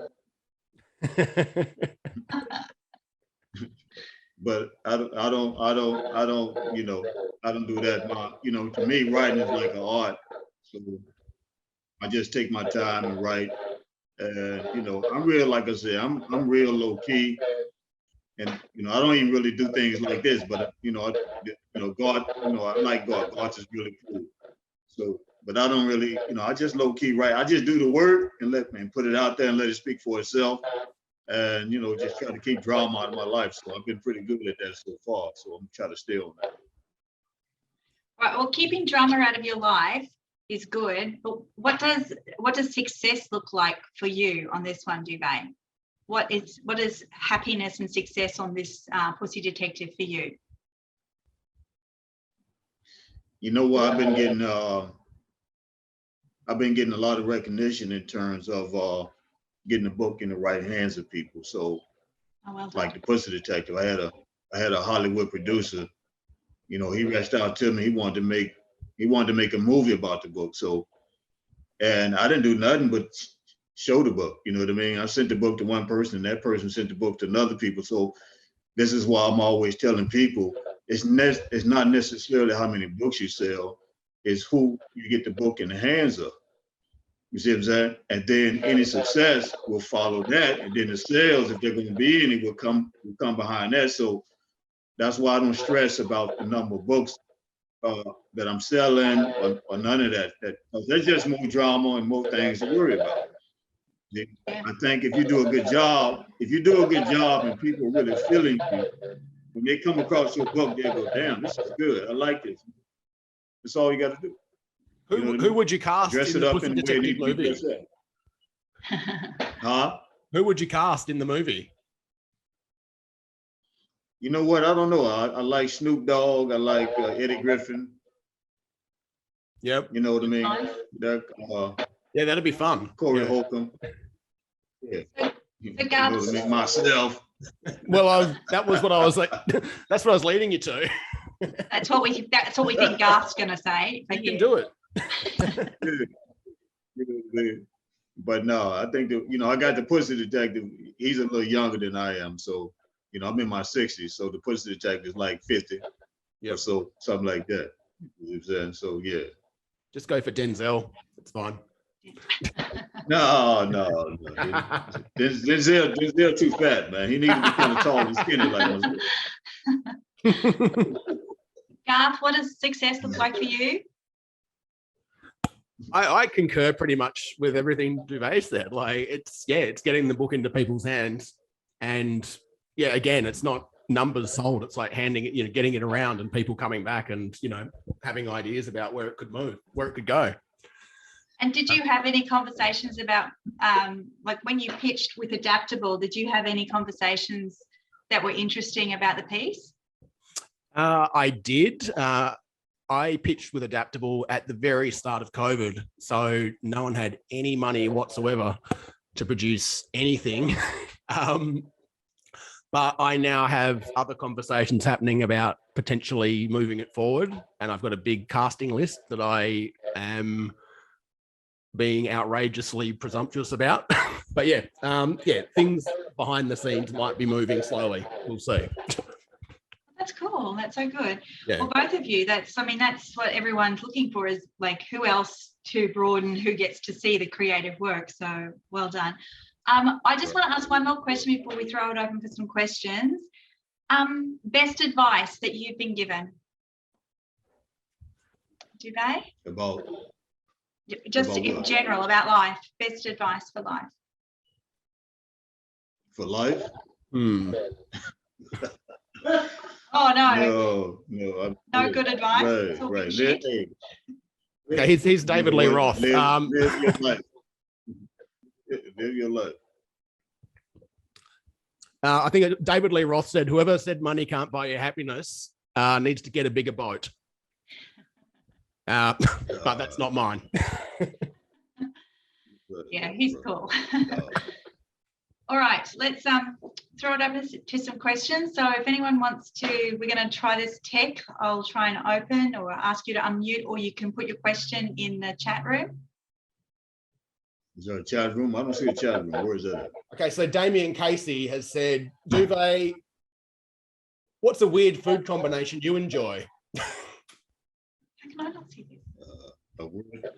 But I don't, you know, I don't do that. You know, to me, writing is like an art. So I just take my time and write. You know, I'm real, like I said, I'm real low key. And, you know, I don't even really do things like this, but, you know, God, you know, I like God. God's is really cool. So, but I don't really, you know, I just low key write. I just do the work and put it out there and let it speak for itself. And, you know, just try to keep drama out of my life. So I've been pretty good at that so far. So I'm trying to stay on that. Right. Well, keeping drama out of your life is good. But what does success look like for you on this one, Duvay? What is happiness and success on this Pussy Detective for you? You know what? I've been getting a lot of recognition in terms of getting the book in the right hands of people. So, like the Pussy Detective, I had a Hollywood producer. You know, he reached out to me. He wanted to make a movie about the book. So, and I didn't do nothing but show the book. You know what I mean? I sent the book to one person, and that person sent the book to another people. So, this is why I'm always telling people it's not necessarily how many books you sell, it's who you get the book in the hands of. You see what I'm saying? And then any success will follow that. And then the sales, if they're going to be any, will come behind that. So that's why I don't stress about the number of books that I'm selling or none of that. There's just more drama and more things to worry about. I think if you do a good job and people are really feeling you, when they come across your book, they go, damn, this is good. I like this. That's all you got to do. Who would you cast Dress in it the up Pussy in the way Detective it needs to be movie? Huh? Who would you cast in the movie? You know what? I don't know. I like Snoop Dogg. I like Eddie Griffin. Yep. You know what I mean? Yeah, that'd be fun. Corey Holcomb. Yeah. You know what I mean? Myself. Well, that was what I was like. That's what I was leading you to. That's what we think Garth's going to say. You can do it. But no, I think that, you know, I got the Pussy Detective. He's a little younger than I am. So, you know, I'm in my 60s. So the Pussy Detective is like 50 or so, something like that. You know what I'm saying? So, yeah. Just go for Denzel. It's fine. No. Denzel too fat, man. He needs to be kind of tall and skinny like myself. Garth, what does success look like for you? I concur pretty much with everything Duvay said. Like it's getting the book into people's hands, and yeah, again, it's not numbers sold. It's like handing it, you know, getting it around and people coming back and, you know, having ideas about where it could move, where it could go. And did you have any conversations about, like when you pitched with Adaptable, did you have any conversations that were interesting about the piece? I did. I pitched with Adaptable at the very start of COVID. So no one had any money whatsoever to produce anything. But I now have other conversations happening about potentially moving it forward. And I've got a big casting list that I am being outrageously presumptuous about. But yeah, things behind the scenes might be moving slowly. We'll see. That's cool. That's so good. Yeah. Well, both of you, that's what everyone's looking for, is like who else to broaden, who gets to see the creative work. So well done. I just want to ask one more question before we throw it open for some questions. Best advice that you've been given? Duvay? About Just About in what? general, about life. Best advice for life. for life? Oh, no. No. No good advice. It's all Right. good shit. Okay, he's David Lee Roth. Live your life. Live your life. I think David Lee Roth said, whoever said money can't buy you happiness needs to get a bigger boat. But that's not mine. Yeah, he's cool. All right, let's throw it over to some questions. So if anyone wants to, we're going to try this tech. I'll try and open or ask you to unmute, or you can put your question in the chat room. Is there a chat room? I don't see a chat room. Where is that at? Okay, so Damien Casey has said, Duvay, what's a weird food combination you enjoy? How can I not see this?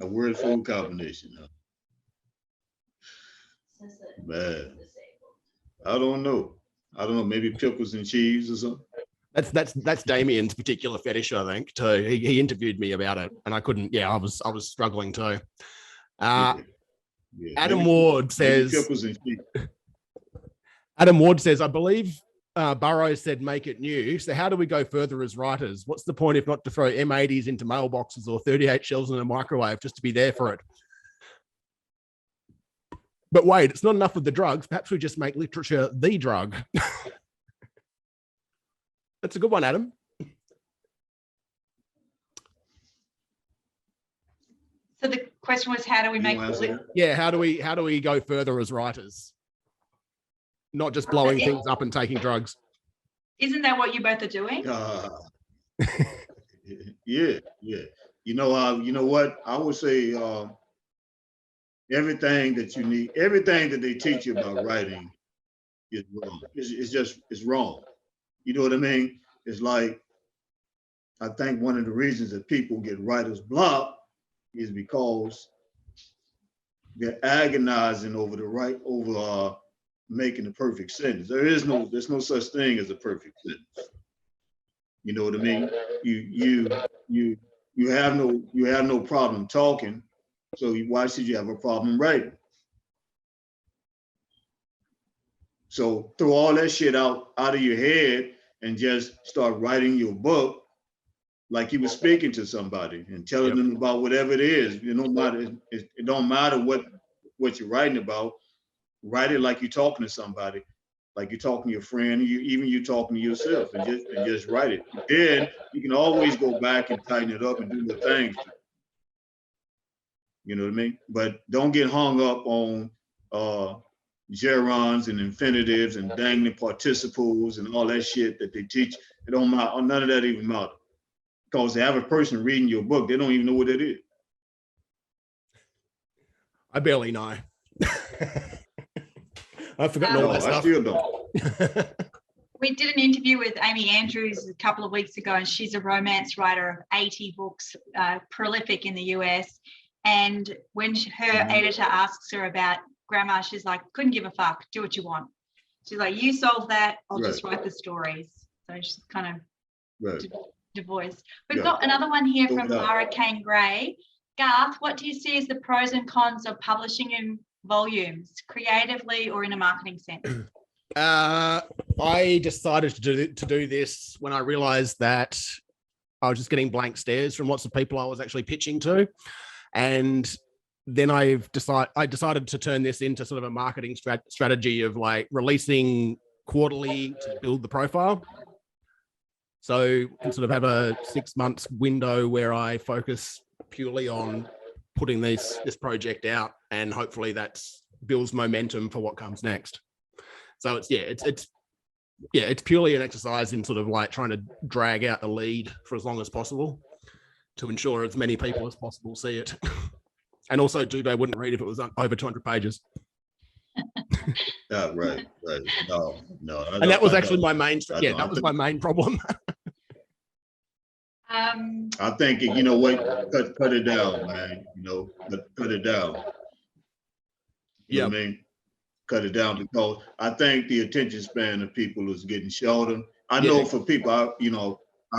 A weird food combination. Huh? Man, I don't know. Maybe pickles and cheese or something. That's Damien's particular fetish, I think. Too. He interviewed me about it, and I couldn't. Yeah, I was struggling too. Yeah, Adam maybe Ward says. Pickles and cheese. Adam Ward says, I believe Burroughs said make it new. So how do we go further as writers? What's the point if not to throw M80s into mailboxes or 38 shells in a microwave just to be there for it? But wait, it's not enough with the drugs. Perhaps we just make literature the drug. That's a good one, Adam. So the question was, how do we make Yeah, how do we go further as writers? Not just blowing things up and taking drugs. Isn't that what you both are doing? Yeah. You know what? I would say everything that you need, everything that they teach you about writing is wrong. It's wrong. You know what I mean? It's like, I think one of the reasons that people get writer's block is because they're agonizing over making the perfect sentence. There's no such thing as a perfect sentence. You know what I mean? You have no problem talking, so why should you have a problem writing? So throw all that shit out of your head and just start writing your book like you were speaking to somebody and telling them about whatever it is. It don't matter what you're writing about. Write it like you're talking to somebody, like you're talking to your friend, even you talking to yourself, and just write it. Then you can always go back and tighten it up and do the things. You know what I mean? But don't get hung up on gerunds and infinitives and dangling participles and all that shit that they teach. It don't matter. None of that even matter. Because the average person reading your book, they don't even know what it is. I barely know. I've forgotten all that stuff. I still don't. We did an interview with Amy Andrews a couple of weeks ago, and she's a romance writer of 80 books, prolific in the US. And when her editor asks her about grammar, she's like, couldn't give a fuck, do what you want. She's like, you solve that, I'll just write the stories. So she's kind of devoiced. We've got another one here from Lara Kane Gray. Garth, what do you see as the pros and cons of publishing in volumes, creatively or in a marketing sense? I decided to do this when I realized that I was just getting blank stares from lots of people I was actually pitching to. And then I decided to turn this into sort of a marketing strategy of like releasing quarterly to build the profile. So you can sort of have a 6 months window where I focus purely on putting this project out, and hopefully that builds momentum for what comes next. So it's purely an exercise in sort of like trying to drag out the lead for as long as possible to ensure as many people as possible see it. And also Duvay wouldn't read if it was over 200 pages. Yeah, right. No. And that was I actually don't. my main, I yeah, don't. that was my main problem. I think, you know what, cut it down, man. You know, cut it down. You know Yeah. what I mean? Cut it down, because I think the attention span of people is getting shorter. I know Yeah. for people, I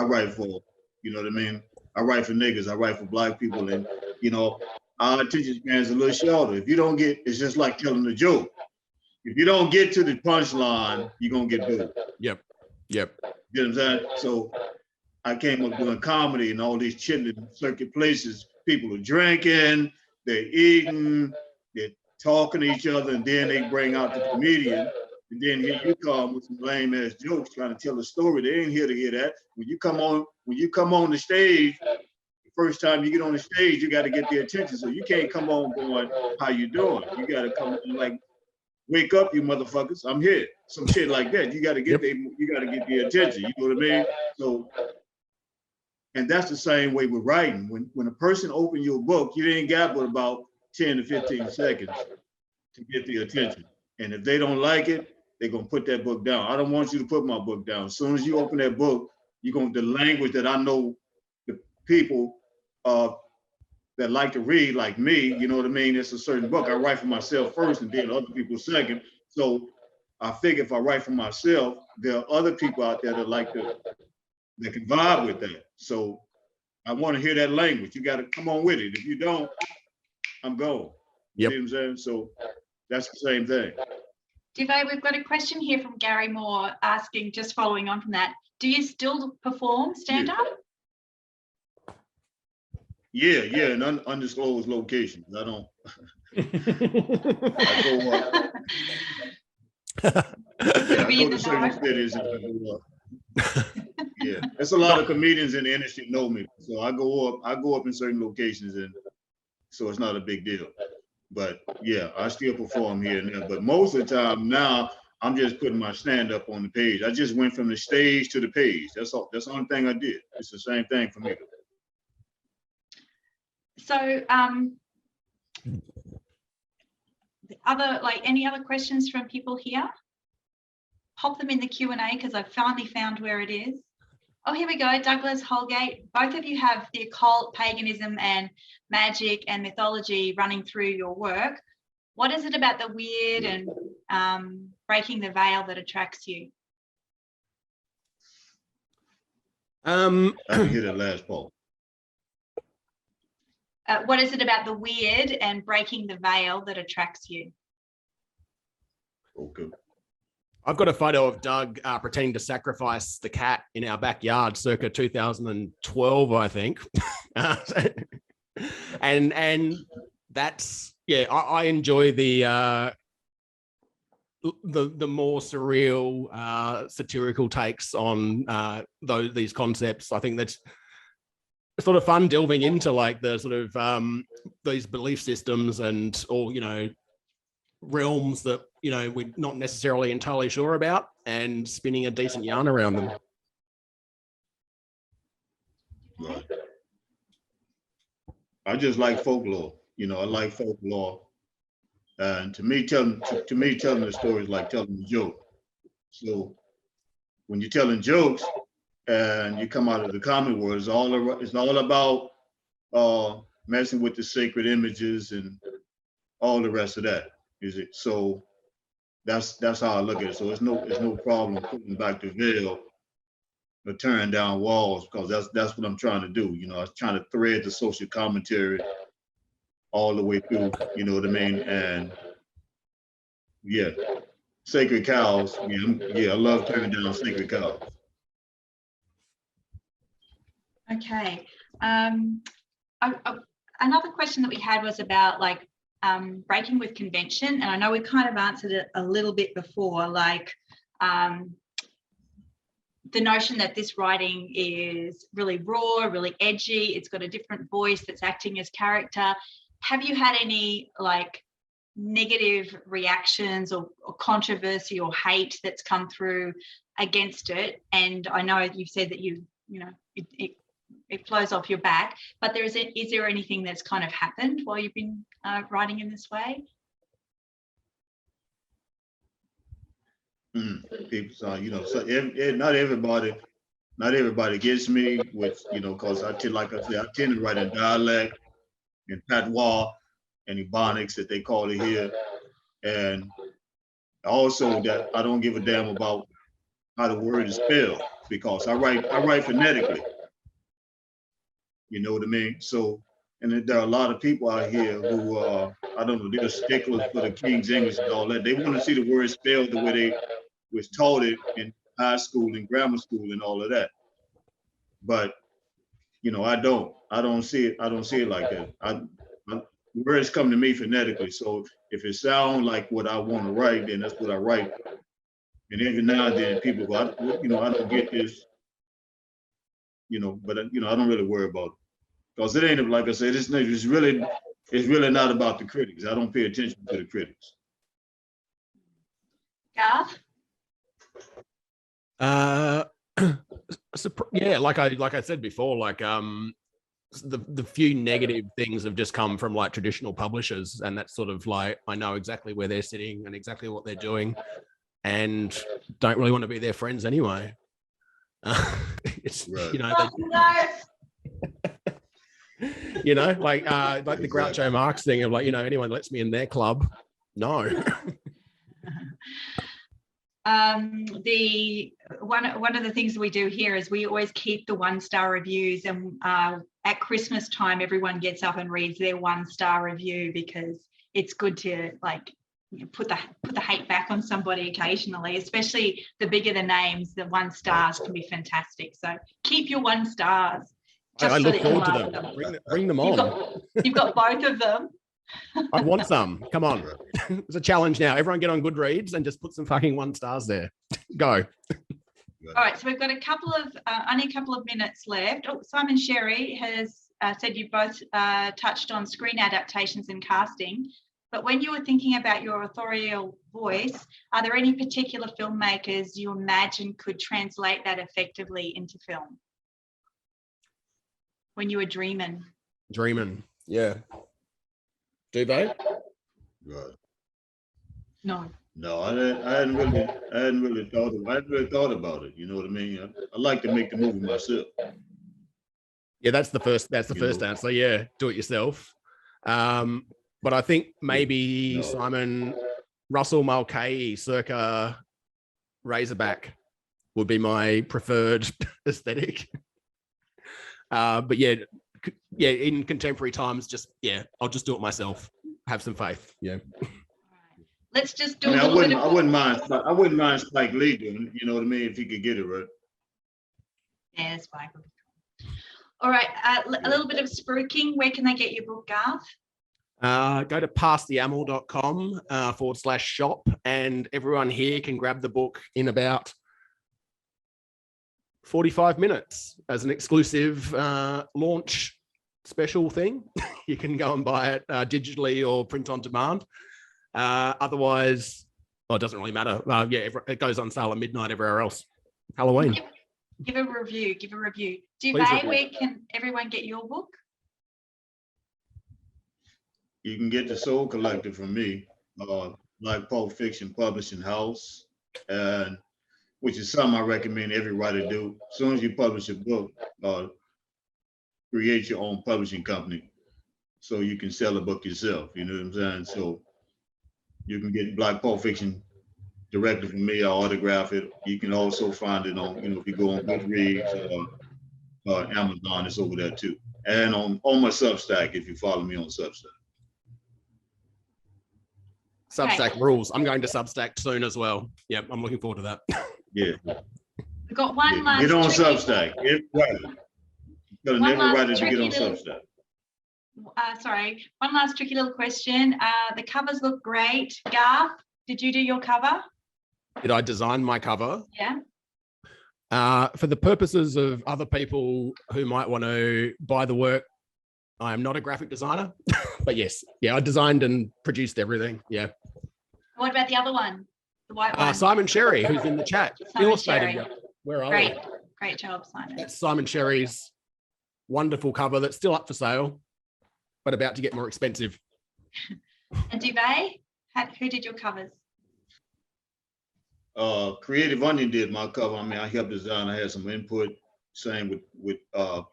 write for, you know what I mean? I write for niggas, I write for black people, and, you know, our attention span is a little shorter. If you don't get, it's just like telling a joke. If you don't get to the punchline, you're going to get booed. Yep. You know what I'm saying? So I came up doing comedy and all these chilling circuit places. People are drinking, they're eating, they're talking to each other, and then they bring out the comedian. And then here you come with some lame ass jokes trying to tell a story. They ain't here to hear that. When you come on the stage, the first time you get on the stage, you got to get their attention. So you can't come on going, "How you doing?" You got to come on like, "Wake up, you motherfuckers! I'm here." Some shit like that. You got to get their attention. You know what I mean? So. And that's the same way with writing. When a person open your book, you ain't got but about 10 to 15 seconds to get the attention. And if they don't like it, they're gonna put that book down. I don't want you to put my book down. As soon as you open that book, the language that I know the people that like to read, like me, you know what I mean? It's a certain book. I write for myself first and then other people second. So I figure if I write for myself, there are other people out there that can vibe with that. So I want to hear that language. You got to come on with it. If you don't, I'm going. You see what I'm saying? So that's the same thing. Duvay, we've got a question here from Gary Moore asking, just following on from that, do you still perform stand-up? Yeah, in undisclosed locations. I don't. I go up. I go to certain cities and I go up. Yeah, there's a lot of comedians in the industry know me, so I go up in certain locations, and so it's not a big deal. But yeah, I still perform here and there. But most of the time now, I'm just putting my stand up on the page. I just went from the stage to the page. That's all. That's the only thing I did. It's the same thing for me. So, any other questions from people here? Pop them in the Q&A because I've finally found where it is. Oh, here we go. Douglas, Holgate. Both of you have the occult, paganism, and magic and mythology running through your work. What is it about the weird and breaking the veil that attracts you? I can hear that last part. What is it about the weird and breaking the veil that attracts you? Okay. I've got a photo of Doug pretending to sacrifice the cat in our backyard circa 2012, I think. and that's, yeah, I enjoy the more surreal, satirical takes on these concepts. I think that's sort of fun delving into like the sort of these belief systems and, or, you know, realms that, you know, we're not necessarily entirely sure about, and spinning a decent yarn around them. Right. I just like folklore. You know, I like folklore. And to me, telling the story is like telling a joke. So when you're telling jokes and you come out of the comedy world, it's all about messing with the sacred images and all the rest of that. Is it? So that's how I look at it. So it's no problem putting back the veil or tearing down walls, because that's what I'm trying to do. You know, I was trying to thread the social commentary all the way through. You know what I mean? And yeah, sacred cows. Yeah, I love tearing down sacred cows. Okay. Another question that we had was about like breaking with convention, and I know we kind of answered it a little bit before, like the notion that this writing is really raw, really edgy, it's got a different voice that's acting as character. Have you had any like negative reactions or controversy or hate that's come through against it? And I know you've said that you know it flows off your back, but is there anything that's kind of happened while you've been writing in this way? People, so so not everybody gets me with, because like I said, I tend to write in dialect and patois and ebonics that they call it here, and also that I don't give a damn about how the word is spelled because I write phonetically. You know what I mean? So, and there are a lot of people out here who I don't know, they're sticklers for the King's English and all that. They want to see the word spelled the way they was taught it in high school and grammar school and all of that. But I don't see it. I don't see it like that. Words come to me phonetically. So if it sounds like what I want to write, then that's what I write. And every now and then people go, I don't get this, but I don't really worry about it because it ain't, like I said, it's really not about the critics. I don't pay attention to the critics. Garth? Yeah, like I said before, like the few negative things have just come from like traditional publishers, and that's sort of like I know exactly where they're sitting and exactly what they're doing, and don't really want to be their friends anyway. It's right. Like the Groucho Marx thing of like anyone lets me in their club, no. The one of the things that we do here is we always keep the 1-star reviews, and at Christmas time everyone gets up and reads their 1-star review because it's good to like put the hate back on somebody occasionally, especially the bigger the names. The 1 stars can be fantastic, so keep your 1 stars. I look forward to them. Bring them on. You've got both of them. I want some. Come on. It's a challenge now. Everyone get on Goodreads and just put some fucking 1 stars there. Go. All right, so we've got only a couple of minutes left. Oh, Simon Sherry has said you both touched on screen adaptations and casting, but when you were thinking about your authorial voice, are there any particular filmmakers you imagine could translate that effectively into film? When you were dreaming? Yeah. Duvay? Right. No. No, I hadn't really thought about it. You know what I mean? I like to make the movie myself. Yeah, that's the first answer. Yeah, do it yourself. But I think maybe Simon Russell Mulcahy circa Razorback would be my preferred aesthetic. But yeah, in contemporary times, I'll just do it myself. Have some faith. Yeah. Let's just do. I wouldn't mind Spike Lee doing it. You know what I mean? If he could get it right. Yeah, Spike. All right, a little bit of spruiking. Where can they get your book, Garth? Go to passtheamel.com /shop, and everyone here can grab the book in about 45 minutes as an exclusive launch special thing. You can go and buy it digitally or print on demand. Otherwise, it doesn't really matter. It goes on sale at midnight everywhere else. Halloween. Give a review. Duvay, where can everyone get your book? You can get The Soul Collective from me, like Pulp Fiction Publishing House, and which is something I recommend every writer do. As soon as you publish a book, create your own publishing company so you can sell a book yourself. You know what I'm saying? So you can get Black Pulp Fiction directly from me. I autograph it. You can also find it on, if you go on Goodreads or Amazon, it's over there too. And on my Substack, if you follow me on Substack. Substack rules. I'm going to Substack soon as well. Yep, I'm looking forward to that. Yeah. We've got one last. Get on Substack. Never write it to get on Substack. Sorry, one last tricky little question. The covers look great. Garth, did you do your cover? Did I design my cover? Yeah. For the purposes of other people who might want to buy the work, I am not a graphic designer, but yes, I designed and produced everything. Yeah. What about the other one, the white one? Simon Sherry, who's in the chat. Illustrated. Where are we? Great job, Simon. That's Simon Sherry's wonderful cover that's still up for sale, but about to get more expensive. And Duvay, who did your covers? Creative Onion did my cover. I mean, I helped design. I had some input. Same with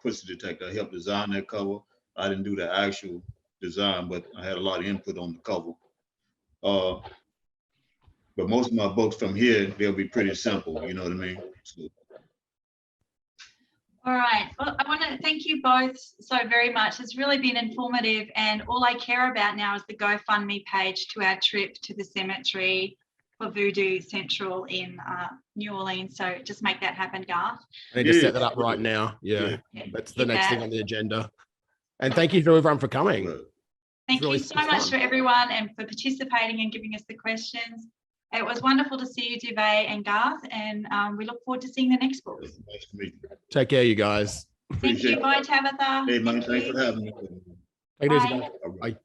Pussy Detector. I helped design that cover. I didn't do the actual design, but I had a lot of input on the cover. But most of my books from here, they'll be pretty simple. You know what I mean? So, All right. Well, I want to thank you both so very much. It's really been informative, and all I care about now is the GoFundMe page to our trip to the cemetery for Voodoo Central in New Orleans. So just make that happen, Garth. I need to set that up right now. Yeah, that's the next thing on the agenda. And thank you to everyone for coming. Thank really you so much for everyone and for participating and giving us the questions. It was wonderful to see you, Duvay and Garth, and we look forward to seeing the next book. nice to meet you. Take care, you guys. Thank you. Bye, Tabitha. Hey, man, Thank thanks you. for having me. Take it easy, Bye. guys. Bye.